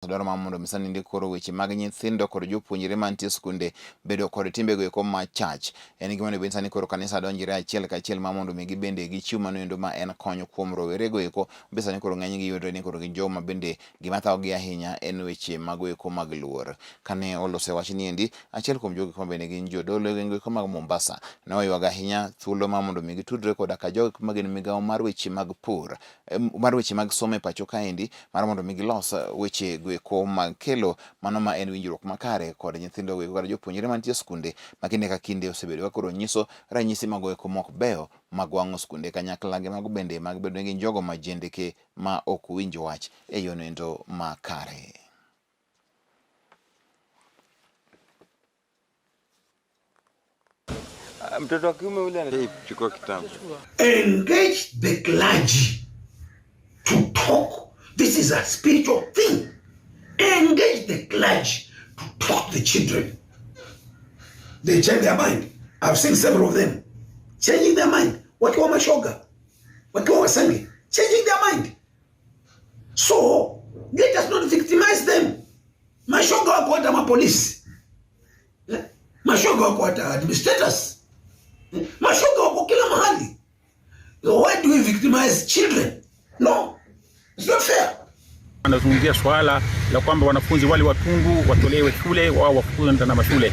Dwaro mondo misani ndi koro weche mag nyithindo kod jopuonjre mantie skunde bedo kod timbego eko ma chach. En gima onego sani koro kanisa donjire achiel kachiel ma mondo mi gibende gichiw mano endo ma en konyo kuom rowerego eko. Sani koro ng'eny gi yudore ni koro gin joma bende gima thagogi ahinya en weche mago eko mag luor. Kane olose wach ni endi, achiel kuom jogo ma bende gin jodolo eko mag Mombasa ne oywago ahinya thuolo ma mondo mi gitudre koda ka jogo ma gin migawo mar weche mag pur, mar weche mag somo e pacho kaendi, mar mondo mi gilos weche eko mag kelo mano ma en winjruok makare kod nyithindo eko kod jopuonjre mantie skunde ma kinde ka kinde osebedo ka koro nyiso ranyisi mago eko mok beyo mag wang'o skunde kanyakla gi mago bende mag bedo gi jogo ma jendeke ma ok winj wach e yono endo makare. Mtoto wa kiume yule anachukua kitabu. Engage the clergy to talk. This is a spiritual thing. Engage the clergy to talk to the children. They change their mind. I've seen several of them changing their mind. Wakiwa mashoga, wakiwa wasangi, changing their mind. So let us not victimize them. Mashoga wako hata mapolisi, mashoga wako hata administrators, mashoga wako kila mahali. So why do we victimize children? No, it's not fair. Anazungumzia swala la kwamba wanafunzi wale watungu watolewe shule wao wafukuzwe na mashule,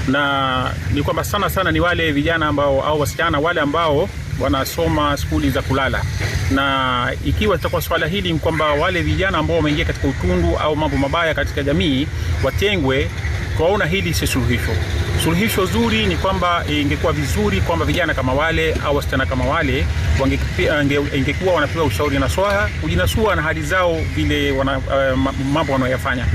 na ni kwamba sana ni wale vijana ambao au wasichana wale ambao wanasoma skuli za kulala. Na ikiwa itakuwa swala hili ni kwamba wale vijana ambao wameingia katika utundu au mambo mabaya katika jamii watengwe, kwaona hili si suluhisho. Suluhisho zuri ni kwamba ingekuwa vizuri kwamba vijana kama wale au wasichana kama wale ingekuwa wanapewa ushauri na swaha kujinasua na hali zao vile mambo wanayofanya.